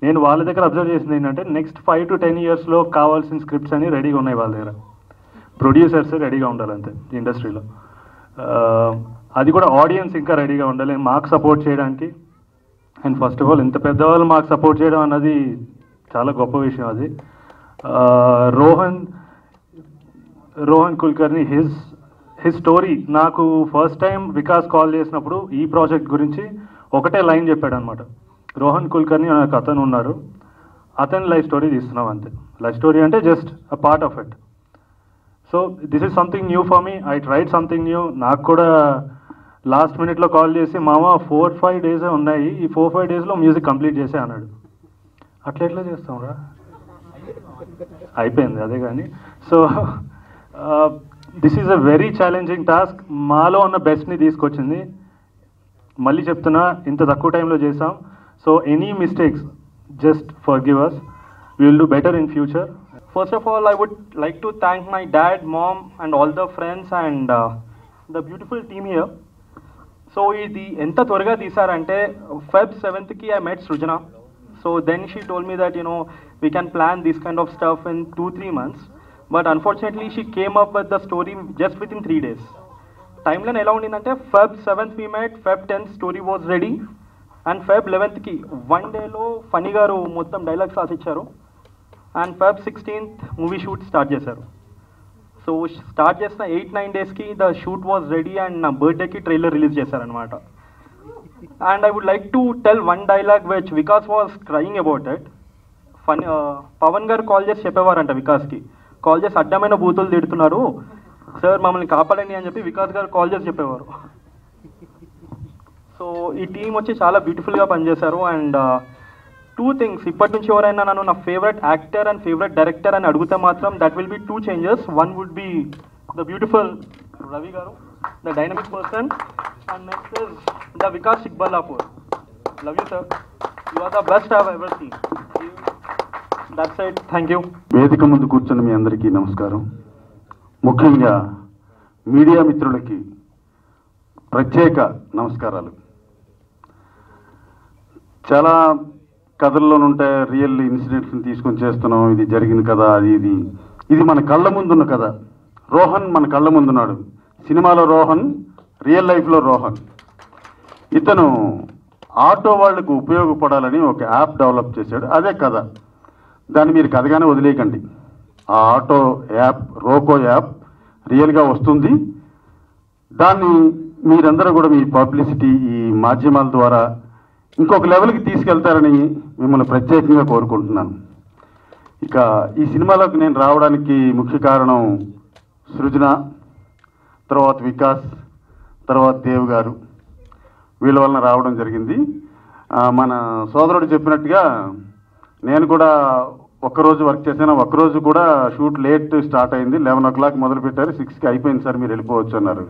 నేను వాళ్ళ దగ్గర అబ్జర్వ్ చేసింది ఏంటంటే, నెక్స్ట్ 5 to 10 yearsలో కావాల్సిన స్క్రిప్ట్స్ అన్ని రెడీగా ఉన్నాయి వాళ్ళ దగ్గర. ప్రొడ్యూసర్స్ రెడీగా ఉండాలంతే ఇండస్ట్రీలో. అది కూడా ఆడియన్స్ ఇంకా రెడీగా ఉండాలి మాకు సపోర్ట్ చేయడానికి. అండ్ ఫస్ట్ ఆఫ్ ఆల్ ఇంత పెద్దవాళ్ళు మాకు సపోర్ట్ చేయడం అన్నది చాలా గొప్ప విషయం. అది రోహన్ కుల్కర్ని హిజ్ స్టోరీ నాకు ఫస్ట్ టైం వికాస్ కాల్ చేసినప్పుడు ఈ ప్రాజెక్ట్ గురించి ఒకటే లైన్ చెప్పాడు అనమాట. రోహన్ కుల్కర్ని నాకు అతను ఉన్నారు, అతని లైఫ్ స్టోరీ తీస్తున్నాం అంతే. లైఫ్ స్టోరీ అంటే just a part of it. So this is something new for me. I tried something new. నాకు కూడా లాస్ట్ మినిట్లో కాల్ చేసి, మామ 4-5 days ఉన్నాయి, ఈ 4-5 daysలో మ్యూజిక్ కంప్లీట్ చేసే అన్నాడు. అట్లా చేస్తాం రా, అయిపోయింది అదే. కానీ so this is a very challenging task. మాలో ఉన్న బెస్ట్ని తీసుకొచ్చింది. మళ్ళీ చెప్తున్నా, ఇంత తక్కువ టైంలో చేసాం. So any mistakes just forgive us. We will do better in future. First of all, I would like to thank my dad, mom, and all the friends and the beautiful team here. So, ఇది ఎంత త్వరగా తీసారంటే Feb 7th కి I met Srujana. So then she told me that we can plan this kind of stuff in 2-3 months. But unfortunately she came up with the story just within 3 days. Timeline ఎలా ఉండిందంటే Feb 7th we met, Feb 10th story was ready, and Feb 11th one డేలో ఫనీ గారు మొత్తం dialogues రాసిచ్చారు, and Feb 16th movie shoot start చేశారు. So start చేసిన 8-9 daysకి the shoot was ready and నా బర్త్డేకి ట్రైలర్ రిలీజ్ చేశారనమాట. And I would like to tell one dialogue which Vikas was crying about it. Phani Pawan garu call చేసి చెప్పేవారంట వికాస్కి, కాల్ చేసి అడ్డమైన బూతులు తిడుతున్నారు సార్ మమ్మల్ని కాపాడండి అని చెప్పి వికాస్ గారు కాల్ చేసి చెప్పేవారు. సో ఈ టీం వచ్చి చాలా బ్యూటిఫుల్గా పనిచేశారు. అండ్ 2 things, ఇప్పటి నుంచి ఎవరైనా నన్ను నా favourite actor and favourite director అని అడిగితే మాత్రం that will be 2 changes. One would be the beautiful Ravi garu, the dynamic person, and next is the Vikas Sikballapur. Love you sir, you are the best I have ever seen. That's it, thank you. వేదిక ముందు కూర్చున్న మీ అందరికీ నమస్కారం. ముఖ్యంగా media మిత్రులకి ప్రత్యేక నమస్కారాలు. చాలా కథల్లోనుంటే రియల్ ఇన్సిడెంట్స్ని తీసుకొని చేస్తున్నాం, ఇది జరిగిన కదా ఇది మన కళ్ళ ముందున్న కథ. రోహన్ మన కళ్ళ ముందున్నాడు. సినిమాలో రోహన్, రియల్ లైఫ్లో రోహన్. ఇతను ఆటో వాళ్లకు ఉపయోగపడాలని ఒక యాప్ డెవలప్ చేశాడు, అదే కథ. దాన్ని మీరు కథగానే వదిలేయకండి. ఆ ఆటో యాప్, రోకో యాప్ రియల్గా వస్తుంది. దాన్ని మీరందరూ కూడా మీ పబ్లిసిటీ, ఈ మాధ్యమాల ద్వారా ఇంకొక లెవెల్కి తీసుకెళ్తారని మిమ్మల్ని ప్రత్యేకంగా కోరుకుంటున్నాను. ఇక ఈ సినిమాలోకి నేను రావడానికి ముఖ్య కారణం సృజన, తర్వాత వికాస్, తర్వాత దేవ్ గారు, వీళ్ళ వలన రావడం జరిగింది. మన సోదరుడు చెప్పినట్టుగా నేను కూడా ఒక్కరోజు వర్క్ చేశాను. ఒక్కరోజు కూడా షూట్ లేట్ స్టార్ట్ అయింది. 11 o'clock మొదలు పెట్టారు, 6కి అయిపోయింది సార్ మీరు వెళ్ళిపోవచ్చు అన్నారు.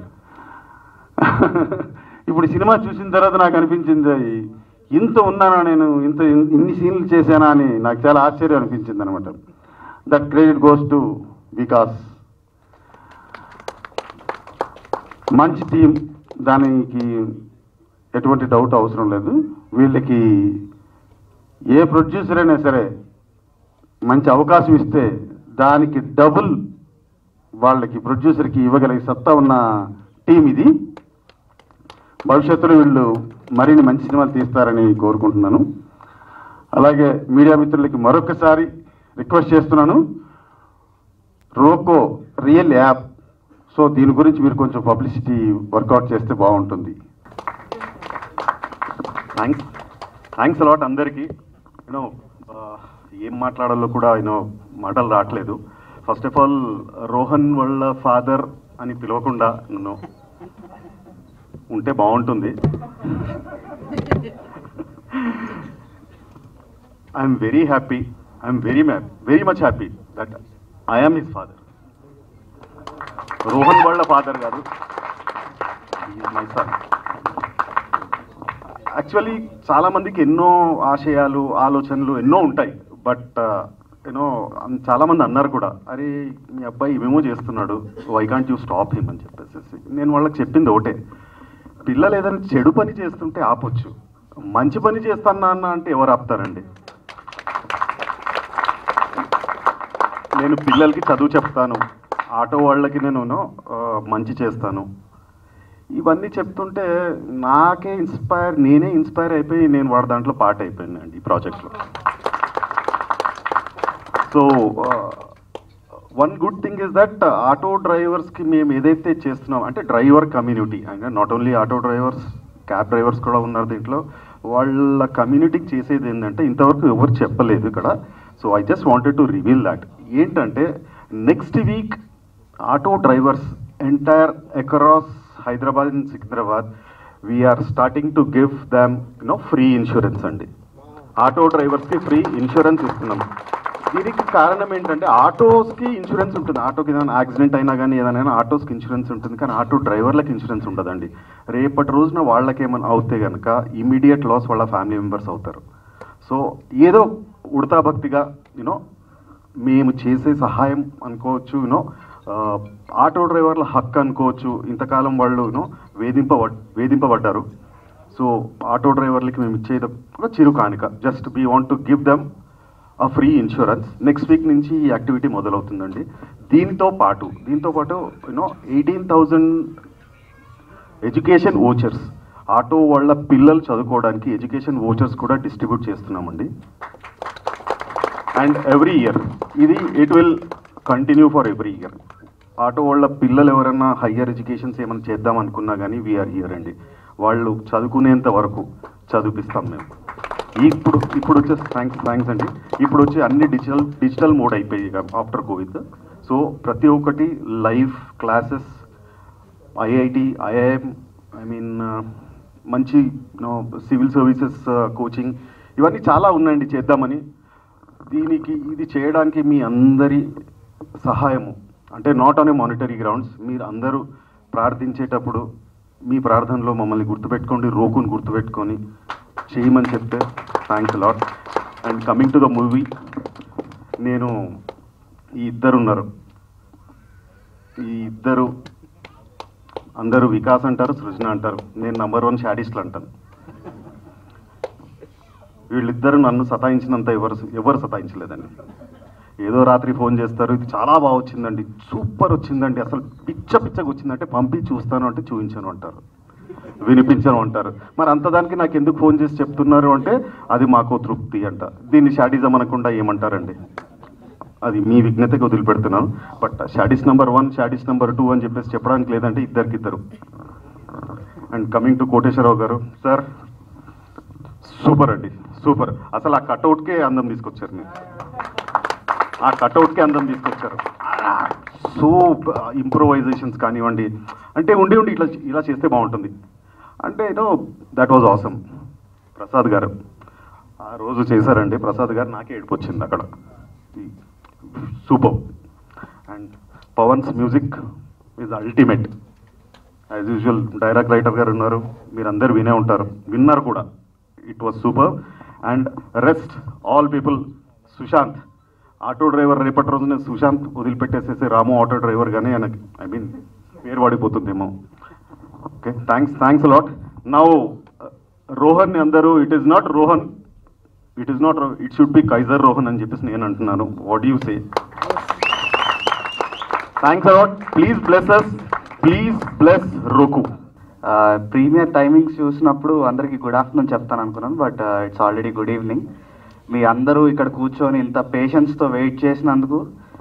ఇప్పుడు సినిమా చూసిన తర్వాత నాకు అనిపించింది ఇంత ఉన్నానా నేను, ఇన్ని సీన్లు చేశానా అని నాకు చాలా ఆశ్చర్యం అనిపించింది అనమాట. That credit goes to Vikas. మంచి టీం, దానికి ఎటువంటి డౌట్ అవసరం లేదు. వీళ్ళకి ఏ ప్రొడ్యూసర్ అయినా సరే మంచి అవకాశం ఇస్తే దానికి డబుల్ వాళ్ళకి ప్రొడ్యూసర్కి ఇవ్వగలిగే సత్తా ఉన్న టీం ఇది. భవిష్యత్తులో వీళ్ళు మరిన్ని మంచి సినిమాలు తీస్తారని కోరుకుంటున్నాను. అలాగే మీడియా మిత్రులకి మరొకసారి రిక్వెస్ట్ చేస్తున్నాను, రోకో రియల్ యాప్, సో దీని గురించి మీరు కొంచెం పబ్లిసిటీ వర్కౌట్ చేస్తే బాగుంటుంది. థ్యాంక్స్ అలాట్ అందరికీ. యూనో ఏం మాట్లాడాలో కూడా మాటలు రావట్లేదు. ఫస్ట్ ఆఫ్ ఆల్ రోహన్ వాళ్ళ ఫాదర్ అని పిలవకుండా నన్ను ఉంటే బాగుంటుంది. I'm very happy, I'm very much happy that I'm his father. Rohan వాళ్ళ ఫాదర్ కాదు, మై సన్. యాక్చువల్లీ చాలామందికి ఎన్నో ఆశయాలు, ఆలోచనలు ఎన్నో ఉంటాయి. బట్ చాలామంది అన్నారు కూడా, అరే మీ అబ్బాయి ఇవేమో చేస్తున్నాడు, why can't you stop him అని చెప్పేసి. నేను వాళ్ళకి చెప్పింది ఒకటే, పిల్లలు ఏదైనా చెడు పని చేస్తుంటే ఆపొచ్చు, మంచి పని చేస్తానా అన్న అంటే ఎవరు ఆపుతారండి? నేను పిల్లలకి చదువు చెప్తాను, ఆటో వాళ్ళకి నేను మంచి చేస్తాను, ఇవన్నీ చెప్తుంటే నేనే ఇన్స్పైర్ అయిపోయి నేను వాడి దాంట్లో పార్ట్ అయిపోయాను అండి ఈ ప్రాజెక్ట్లో. So one good thing is that auto డ్రైవర్స్కి మేము ఏదైతే చేస్తున్నాం అంటే డ్రైవర్ కమ్యూనిటీ, అంటే not only auto drivers, cab drivers కూడా ఉన్నారు దీంట్లో. వాళ్ళ కమ్యూనిటీకి చేసేది ఏంటంటే ఇంతవరకు ఎవరు చెప్పలేదు ఇక్కడ. So I just wanted to reveal that. ఏంటంటే next week auto drivers entire across Hyderabad and Secunderabad we're starting to give them free insurance అండి. ఆటో డ్రైవర్స్కి ఫ్రీ ఇన్సూరెన్స్ ఇస్తున్నాం. దీనికి కారణం ఏంటంటే ఆటోస్కి ఇన్సూరెన్స్ ఉంటుంది, ఆటోకి ఏదైనా యాక్సిడెంట్ అయినా కానీ ఏదైనా ఆటోస్కి ఇన్సూరెన్స్ ఉంటుంది, కానీ ఆటో డ్రైవర్లకు ఇన్సూరెన్స్ ఉండదండి. రేపటి రోజున వాళ్ళకి ఏమైనా అవుతే కనుక ఇమీడియట్ లాస్ వాళ్ళ ఫ్యామిలీ మెంబర్స్ అవుతారు. సో ఏదో ఉడతా భక్తిగా మేము చేసే సహాయం అనుకోవచ్చు, ఆటో డ్రైవర్ల హక్కు అనుకోవచ్చు. ఇంతకాలం వాళ్ళు వేధింపబడ్డారు. సో ఆటో డ్రైవర్లకి మేము ఇచ్చేది ఒక చిరు కానుక. Just we want to give them ఆ ఫ్రీ ఇన్సూరెన్స్. నెక్స్ట్ వీక్ నుంచి ఈ యాక్టివిటీ మొదలవుతుందండి. దీంతో పాటు యూనో 18,000 ఎడ్యుకేషన్ ఓచర్స్, ఆటో వాళ్ళ పిల్లలు చదువుకోవడానికి ఎడ్యుకేషన్ ఓచర్స్ కూడా డిస్ట్రిబ్యూట్ చేస్తున్నామండి. And every year it will continue for every year. Auto వాళ్ళ పిల్లలు ఎవరైనా హయ్యర్ ఎడ్యుకేషన్స్ ఏమైనా చేద్దాం అనుకున్నా కానీ వీఆర్ హియర్ అండి. వాళ్ళు చదువుకునేంత వరకు చదివిస్తాం మేము. ఇప్పుడు వచ్చే థ్యాంక్స్ అండి. ఇప్పుడు వచ్చి అన్ని డిజిటల్ మోడ్ అయిపోయి ఆఫ్టర్ కోవిడ్. సో ప్రతి ఒక్కటి లైవ్ క్లాసెస్, ఐఐటి, ఐఐఎం, మంచి సివిల్ సర్వీసెస్ కోచింగ్, ఇవన్నీ చాలా ఉన్నాయండి చేద్దామని. ఇది చేయడానికి మీ అందరి సహాయము, అంటే not on a monetary grounds, మీరు అందరూ ప్రార్థించేటప్పుడు మీ ప్రార్థనలో మమ్మల్ని గుర్తుపెట్టుకోండి, రోకుని గుర్తుపెట్టుకొని చేయమని చెప్తే thanks lot. And coming to the movie, నేను ఈ ఇద్దరు ఉన్నారు, ఈ ఇద్దరు అందరూ వికాస్ అంటారు, సృజన అంటారు, నేను నంబర్ 1 షాడిస్ట్లు అంటాను. వీళ్ళిద్దరు నన్ను సతాయించినంత ఎవరు సతాయించలేదండి. ఏదో రాత్రి ఫోన్ చేస్తారు, ఇది చాలా బాగా వచ్చిందండి, సూపర్ వచ్చిందండి, అసలు పిచ్చగా వచ్చిందంటే పంపి చూస్తాను అంటే చూపించాను అంటారు, వినిపించను అంటారు. మరి అంతదానికి నాకు ఎందుకు ఫోన్ చేసి చెప్తున్నారు అంటే అది మాకు తృప్తి అంట. దీన్ని షాడిజం అనకుండా ఏమంటారండి? అది మీ విజ్ఞతకి వదిలిపెడుతున్నాను. బట్ షాడిస్ నెంబర్ 1, షాడిస్ నెంబర్ 2 అని చెప్పేసి చెప్పడానికి లేదంటే ఇద్దరికిద్దరు. అండ్ కమింగ్ టు కోటేశ్వరరావు గారు సార్, సూపర్ అండి, సూపర్. అసలు ఆ కట్అవుట్కే అందం తీసుకొచ్చారు మీరు, ఆ కట్అవుట్కే అందం తీసుకొచ్చారు. సో ఇంప్రూవైజేషన్స్ కానివ్వండి, అంటే ఉండి ఇలా చేస్తే బాగుంటుంది అంటే దట్ వాజ్ ఆసమ్. ప్రసాద్ గారు ఆ రోజు చేశారండి, ప్రసాద్ గారు నాకే ఏడుపు వచ్చింది అక్కడ, super. And Pavan's music is ultimate. As usual dialogue writer garu ఉన్నారు, మీరందరూ విన్నారు కూడా. It was super. And rest all people, Sushant auto driver, రేపటి రోజున సుశాంత్ వదిలిపెట్టేసేసి రాము ఆటో డ్రైవర్ కానీ ఆయనకి పేరు పడిపోతుందేమో. Okay, thanks lot. Now Rohan అందరూ it is not Rohan, it should be Kaiser Rohan అని చెప్పేసి నేను అంటున్నాను. What you say? Thanks a lot. Please bless us, please bless roku. Premier timings చూసినప్పుడు అందరికీ గుడ్ ఆఫ్టర్నూన్ చెప్తాను అనుకున్నాను, but it's already good evening. మీ అందరూ ఇక్కడ కూర్చొని ఇంత పేషెన్స్తో వెయిట్ చేసినందుకు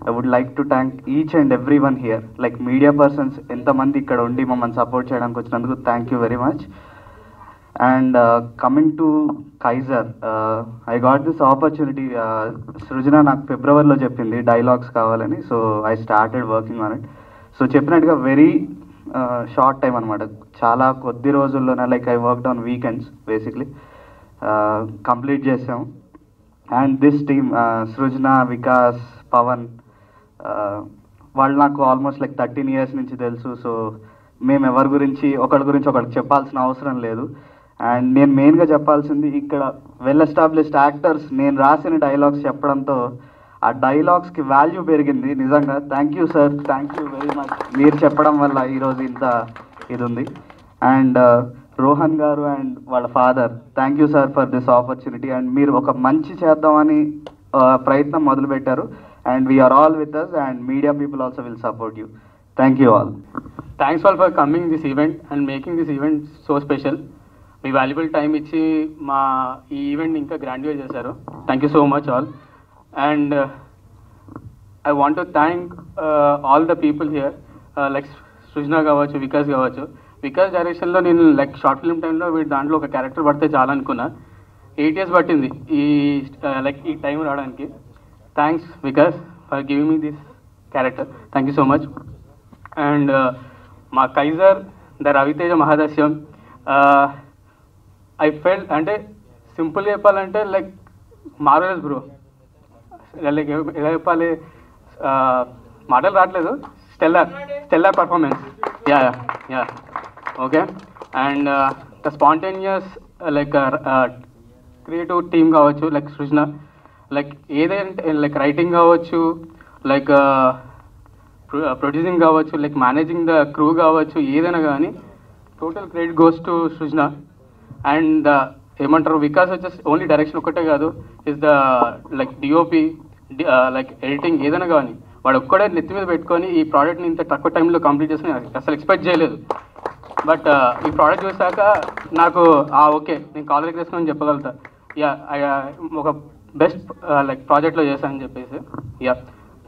I would like to thank each and every one here. Like media persons ఎంతమంది ఇక్కడ ఉండి మమ్మల్ని సపోర్ట్ చేయడానికి వచ్చినందుకు thank you very much. And coming to Kaiser, I got this opportunity. Srujana నాకు ఫిబ్రవరిలో చెప్పింది డైలాగ్స్ కావాలని, so I started working on it. So చెప్పినట్టుగా వెరీ షార్ట్ టైం అనమాట, చాలా కొద్ది రోజుల్లోనే. Like I worked on weekends basically, complete చేసాం. అండ్ దిస్ టీమ్, సృజన, వికాస్, పవన్, వాళ్ళు నాకు ఆల్మోస్ట్ లైక్ 13 years నుంచి తెలుసు. సో మేము ఒకరి గురించి ఒకరికి చెప్పాల్సిన అవసరం లేదు. అండ్ నేను మెయిన్గా చెప్పాల్సింది, ఇక్కడ వెల్ ఎస్టాబ్లిష్డ్ యాక్టర్స్ నేను రాసిన డైలాగ్స్ చెప్పడంతో ఆ డైలాగ్స్కి వాల్యూ పెరిగింది. నిజంగా thank you sir, thank you very much. మీరు చెప్పడం వల్ల ఈరోజు ఇంత ఇది ఉంది. అండ్ రోహన్ గారు అండ్ వాళ్ళ father, thank you sir for this opportunity. And మీరు ఒక మంచి చేద్దామని ప్రయత్నం మొదలుపెట్టారు. And we're all with us, and media people also will support you. Thank you all. Thanks all for coming this event and making this event so special. మీ valuable time ఇచ్చి మా ఈ ఈవెంట్ ఇంకా గ్రాండ్గా చేశారు. Thank you so much all. And I want to thank all the people here, like సృజన కావచ్చు, వికాస్ కావచ్చు. వికాస్ డైరెక్షన్లో నేను లైక్ షార్ట్ ఫిల్మ్ టైంలో వీటి దాంట్లో ఒక క్యారెక్టర్ పడితే చాలా అనుకున్నా. 8 years పట్టింది ఈ టైం రావడానికి. Thanks Vikas for giving me this character. Thank you so much. And మా కైజర్ ద రవితేజ మహాదస్యం, ఐ ఫెల్ట్ అంటే సింపుల్గా చెప్పాలంటే లైక్ మార్వెలస్ బ్రో. లైక్ ఎలా చెప్పాలి, మాటలు రావట్లేదు. Stellar performance. Yeah okay. And the spontaneous like creative team కావచ్చు, లైక్ సృజన, లైక్ ఏదైతే లైక్ రైటింగ్ కావచ్చు, లైక్ ప్రొడ్యూసింగ్ కావచ్చు, లైక్ మేనేజింగ్ ద క్రూ కావచ్చు, ఏదైనా కానీ total credit goes to Srujana. And the ఏమంటారు, వికాస్ వచ్చేసి ఓన్లీ డైరెక్షన్ ఒక్కటే కాదు, is the like DOP, like editing ఏదైనా కానీ వాడు ఒక్కడే నెత్తి మీద పెట్టుకొని ఈ ప్రోడక్ట్ని ఇంత తక్కువ టైంలో కంప్లీట్ చేసి అసలు ఎక్స్పెక్ట్ చేయలేదు. బట్ ఈ ప్రోడక్ట్ చూసాక నాకు ఓకే నేను కాలర్ ఎగరేసుకొని చెప్పగలుగుతా, ఒక బెస్ట్ లైక్ ప్రాజెక్ట్లో చేశానని చెప్పేసి.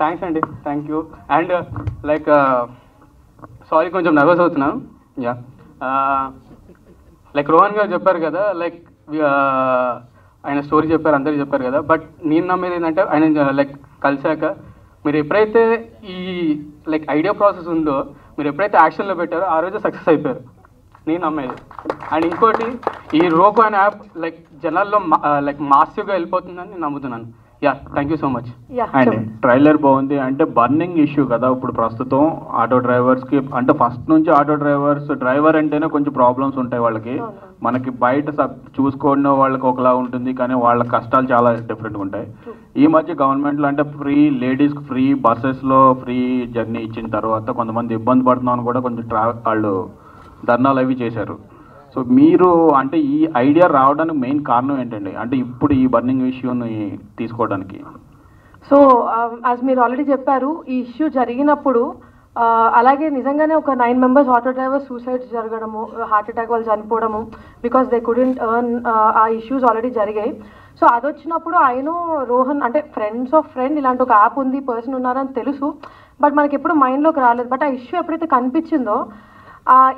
థ్యాంక్స్ అండి, thank you. And like sorry కొంచెం నర్వస్ అవుతున్నాను. లైక్ రోహన్ గారు చెప్పారు కదా, లైక్ ఆయన స్టోరీ చెప్పారు, అందరూ చెప్పారు కదా, బట్ నేను నమ్మేది ఏంటంటే ఆయన లైక్ కలిసాక మీరు ఎప్పుడైతే ఈ లైక్ ఐడియా ప్రాసెస్ ఉందో మీరు ఎప్పుడైతే యాక్షన్లో పెట్టారో ఆ రోజు సక్సెస్ అయిపోయారు, నేను నమ్మేది. అండ్ ఇంకోటి, ఈ రోకో అనే యాప్ లైక్ జనాల్లో లైక్ మాసివ్గా వెళ్ళిపోతుందని నేను నమ్ముతున్నాను. Thank you so much. And trailer బాగుంది. అంటే బర్నింగ్ ఇష్యూ కదా ఇప్పుడు ప్రస్తుతం ఆటో డ్రైవర్స్కి. అంటే ఫస్ట్ నుంచి ఆటో డ్రైవర్ అంటేనే కొంచెం ప్రాబ్లమ్స్ ఉంటాయి వాళ్ళకి. మనకి బయట చూసుకోవడం వాళ్ళకి ఒకలా ఉంటుంది, కానీ వాళ్ళ కష్టాలు చాలా డిఫరెంట్గా ఉంటాయి. ఈ మధ్య గవర్నమెంట్లో అంటే ఫ్రీ లేడీస్కి ఫ్రీ బస్సెస్లో ఫ్రీ జర్నీ ఇచ్చిన తర్వాత కొంతమంది ఇబ్బంది పడుతున్నామని కూడా కొంచెం వాళ్ళు ధర్నాలు అవి చేశారు. సో మీరు అంటే ఈ ఐడియా రావడానికి మెయిన్ కారణం ఏంటండి, అంటే ఇప్పుడు ఈ బర్నింగ్ ఇష్యూని తీసుకోవడానికి? సో యాజ్ మీరు ఆల్రెడీ చెప్పారు, ఈ ఇష్యూ జరిగినప్పుడు అలాగే నిజంగానే ఒక 9 members ఆటో డ్రైవర్స్ సూసైడ్స్ జరగడము, హార్ట్ అటాక్ వాళ్ళు చనిపోవడము బికాస్ దే కుడెంట్ ఎర్న్, ఆ ఇష్యూస్ ఆల్రెడీ జరిగాయి. సో అది వచ్చినప్పుడు ఆయన రోహన్ అంటే ఫ్రెండ్స్ ఆఫ్ ఫ్రెండ్ ఇలాంటి ఒక యాప్ ఉంది, పర్సన్ ఉన్నారని తెలుసు, బట్ మనకి ఎప్పుడు మైండ్లోకి రాలేదు. బట్ ఆ ఇష్యూ ఎప్పుడైతే కనిపించిందో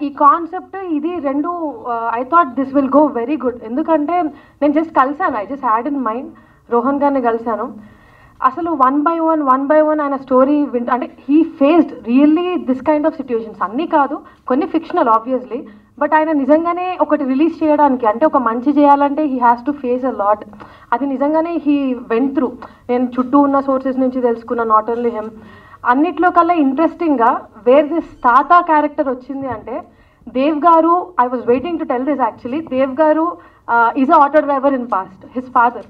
ఈ కాన్సెప్ట్ ఇది రెండు I thought this will go very good. ఎందుకంటే నేను జస్ట్ కలిసాను, I just had in mind Rohan గారిని కలిసాను. అసలు వన్ బై వన్ ఆయన స్టోరీ అంటే he faced really this kind of situations. అన్నీ కాదు, కొన్ని ఫిక్షనల్ ఆబ్వియస్లీ, బట్ ఆయన నిజంగానే ఒకటి రిలీజ్ చేయడానికి అంటే ఒక మంచి చేయాలంటే he has to face a lot. అది నిజంగానే హీ వెంట్ త్రూ. నేను చుట్టూ ఉన్న సోర్సెస్ నుంచి తెలుసుకున్న, నాట్ ఓన్లీ హిమ్. అన్నిట్లో కల్లా ఇంట్రెస్టింగ్గా వేర్ దిస్ తాత క్యారెక్టర్ వచ్చింది అంటే దేవ్ గారు, I was waiting to tell this actually, Dev గారు is a auto driver in past. His father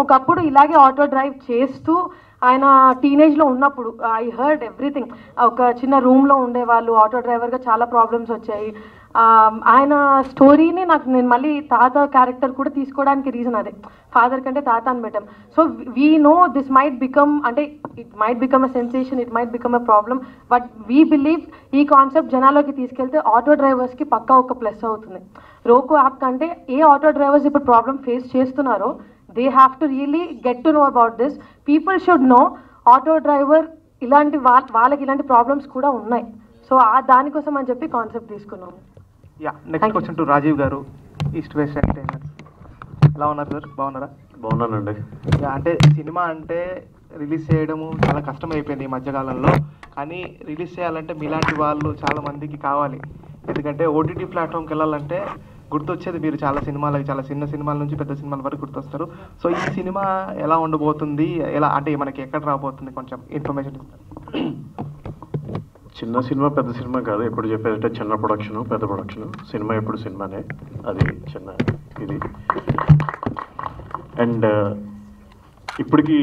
ఒకప్పుడు ఇలాగే ఆటో డ్రైవ్ చేస్తూ ఆయన టీనేజ్లో ఉన్నప్పుడు ఐ హర్డ్ ఎవ్రీథింగ్. ఒక చిన్న రూమ్లో ఉండేవాళ్ళు, ఆటో డ్రైవర్గా చాలా ప్రాబ్లమ్స్ వచ్చాయి. ఆయన స్టోరీని నేను మళ్ళీ తాత క్యారెక్టర్ కూడా తీసుకోవడానికి రీజన్ అదే, ఫాదర్ కంటే తాత అని పెట్టాం. So we know this might become అంటే it might become a sensation, it might become a problem, but we believe ఈ కాన్సెప్ట్ జనాల్లోకి తీసుకెళ్తే ఆటో డ్రైవర్స్కి పక్కా ఒక ప్లస్ అవుతుంది. రోకో యాప్ కంటే ఏ ఆటో డ్రైవర్స్ ఇప్పుడు ప్రాబ్లమ్ ఫేస్ చేస్తున్నారో they have to really get to know about this. People should know auto driver ఇలాంటి వాళ్ళకి ఇలాంటి ప్రాబ్లమ్స్ కూడా ఉన్నాయి. సో దానికోసం అని చెప్పి కాన్సెప్ట్ తీసుకున్నాము. నెక్స్ట్ క్వశ్చన్ టు రాజీవ్ గారు, ఈస్ట్ వెస్ట్ ఎంటర్టైనర్. ఎలా ఉన్నారు సార్, బాగున్నారా? బాగున్నానండి. అంటే సినిమా అంటే రిలీజ్ చేయడము చాలా కష్టం అయిపోయింది ఈ మధ్యకాలంలో, కానీ రిలీజ్ చేయాలంటే మీలాంటి వాళ్ళు చాలా మందికి కావాలి. ఎందుకంటే ఓటీటీ ప్లాట్ఫామ్కి వెళ్ళాలంటే గుర్తొచ్చేది మీరు చాలా సినిమాలకి, చాలా చిన్న సినిమాల నుంచి పెద్ద సినిమాల వరకు గుర్తొస్తారు. సో ఈ సినిమా ఎలా ఉండబోతుంది, ఎలా అంటే మనకి ఎక్కడ రాబోతుంది, కొంచెం ఇన్ఫర్మేషన్ ఇస్తారు? చిన్న సినిమా పెద్ద సినిమా కాదు, ఎప్పుడు చెప్పేదంటే చిన్న ప్రొడక్షను పెద్ద ప్రొడక్షను. సినిమా ఎప్పుడు సినిమానే, అది చిన్న ఇది. అండ్ ఇప్పటికి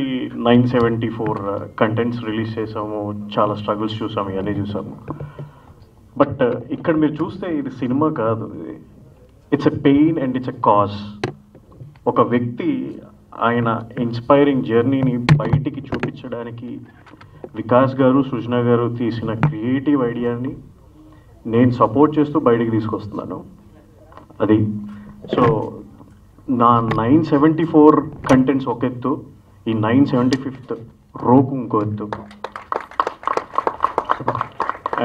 974 కంటెంట్స్ రిలీజ్ చేసాము, చాలా స్ట్రగుల్స్ చూసాము, ఇవన్నీ చూసాము. బట్ ఇక్కడ మీరు చూస్తే ఇది సినిమా కాదు, ఇది it's a pain and it's a cause. ఒక వ్యక్తి ఆయన ఇన్స్పైరింగ్ జర్నీని బయటికి చూపించడానికి వికాస్ గారు, సృజన గారు తీసిన క్రియేటివ్ ఐడియాని నేను సపోర్ట్ చేస్తూ బయటికి తీసుకొస్తున్నాను. అది సో నా 974 కంటెంట్స్ ఒక ఎత్తు, ఈ 975th రోకు ఇంకో ఎత్తు.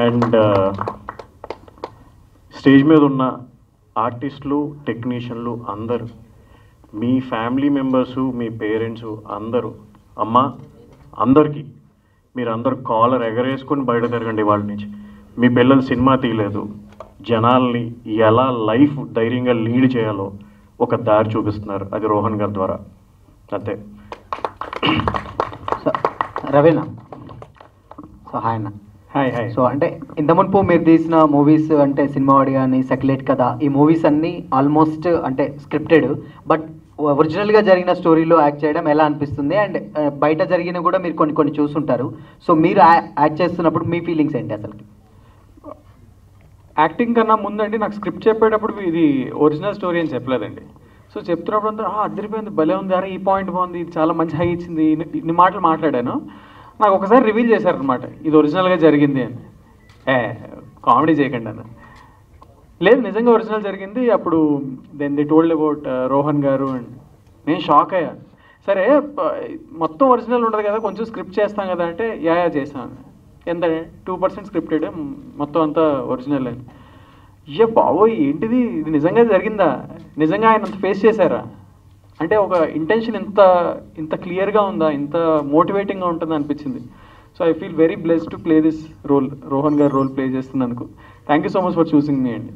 అండ్ స్టేజ్ మీద ఉన్న ఆర్టిస్టులు, టెక్నీషియన్లు అందరూ, మీ ఫ్యామిలీ మెంబర్సు, మీ పేరెంట్సు అందరూ, అమ్మ అందరికీ మీరు అందరూ కాలర్ ఎగరేసుకొని బయట తిరగండి. వాళ్ళ నుంచి మీ పిల్లలు సినిమా తీయలేదు, జనాల్ని ఎలా లైఫ్ ధైర్యంగా లీడ్ చేయాలో ఒక దారి చూపిస్తున్నారు, అది రోహన్ గారి ద్వారా. అంతే. రవీనా, సో హాయ్ అన్న. Hi hi. సో అంటే ఇంత మునుపు మీరు తీసిన మూవీస్ అంటే సినిమావాడి కానీ, సెక్యులేట్ కథ, ఈ మూవీస్ అన్నీ ఆల్మోస్ట్ అంటే స్క్రిప్టెడ్, బట్ ఒరిజినల్గా జరిగిన స్టోరీలో యాక్ట్ చేయడం ఎలా అనిపిస్తుంది? అండ్ బయట జరిగిన కూడా మీరు కొన్ని చూస్తుంటారు. సో మీరు యాక్ట్ చేస్తున్నప్పుడు మీ ఫీలింగ్స్ ఏంటి అసలు? యాక్టింగ్ కన్నా ముందండి నాకు స్క్రిప్ట్ చెప్పేటప్పుడు ఇది ఒరిజినల్ స్టోరీ అని చెప్పలేదండి. సో చెప్తున్నప్పుడు అంతా అదిరిపోయింది, భలే ఉంది, అరే ఈ పాయింట్ బాగుంది, ఇది చాలా మంచి హై ఇచ్చింది, ఇన్ని మాటలు మాట్లాడాను. నాకు ఒకసారి రివీల్ చేశారనమాట, ఇది ఒరిజినల్గా జరిగింది అని. కామెడీ చేయకండి అన్న. లేదు, నిజంగా ఒరిజినల్ జరిగింది. అప్పుడు then they told about Rohan garu and నేను షాక్ అయ్యా. సరే మొత్తం ఒరిజినల్ ఉండదు కదా, కొంచెం స్క్రిప్ట్ చేస్తాం కదా అంటే యా చేస్తాను. ఎంత 2% స్క్రిప్టెడ్, మొత్తం అంతా ఒరిజినల్ అని. అయ్యో బాబోయ్ ఏంటిది, ఇది నిజంగా జరిగిందా, నిజంగా ఆయన అంత ఫేస్ చేశారా అంటే ఒక ఇంటెన్షన్ ఇంత క్లియర్గా ఉందా, ఇంత మోటివేటింగ్గా ఉంటుందా అనిపించింది. So I feel very blessed to play this role, Rohan గారు రోల్ ప్లే చేస్తున్నందుకు. Thank you so much for choosing me అండి.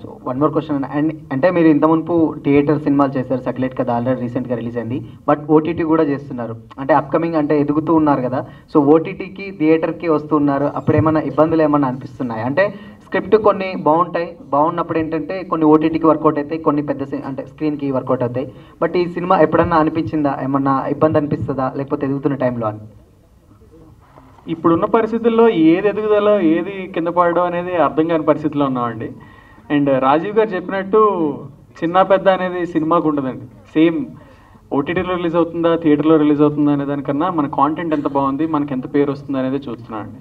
So one more question and అంటే మీరు ఇంత మునుపు థియేటర్ సినిమాలు చేశారు, సెటిలైట్ కదా ఆల్రెడీ రీసెంట్గా రిలీజ్ అయింది, బట్ ఓటీటీ కూడా చేస్తున్నారు, అంటే అప్కమింగ్ అంటే ఎదుగుతూ ఉన్నారు కదా. సో ఓటీటీకి థియేటర్కి వస్తున్నారు, అప్పుడు ఏమైనా ఇబ్బందులు ఏమన్నా అనిపిస్తున్నాయి? అంటే స్క్రిప్ట్ కొన్ని బాగున్నప్పుడు ఏంటంటే కొన్ని ఓటీటీకి వర్కౌట్ అవుతాయి, కొన్ని పెద్ద అంటే స్క్రీన్కి వర్కౌట్ అవుతాయి. బట్ ఈ సినిమా ఎప్పుడన్నా అనిపించిందా, ఏమన్నా ఇబ్బంది అనిపిస్తుందా లేకపోతే ఎదుగుతున్న టైంలో అని? ఇప్పుడున్న పరిస్థితుల్లో ఏది ఎదుగుదలో ఏది కింద పడడం అనేది అర్థం కాని పరిస్థితిలో ఉన్నామండి. అండ్ రాజీవ్ గారు చెప్పినట్టు చిన్న పెద్ద అనేది సినిమాకు ఉండదండి. సేమ్ ఓటీటీలో రిలీజ్ అవుతుందా థియేటర్లో రిలీజ్ అవుతుందా అనే దానికన్నా మన కాంటెంట్ ఎంత బాగుంది, మనకి ఎంత పేరు వస్తుందా అనేది చూస్తున్నాం అండి.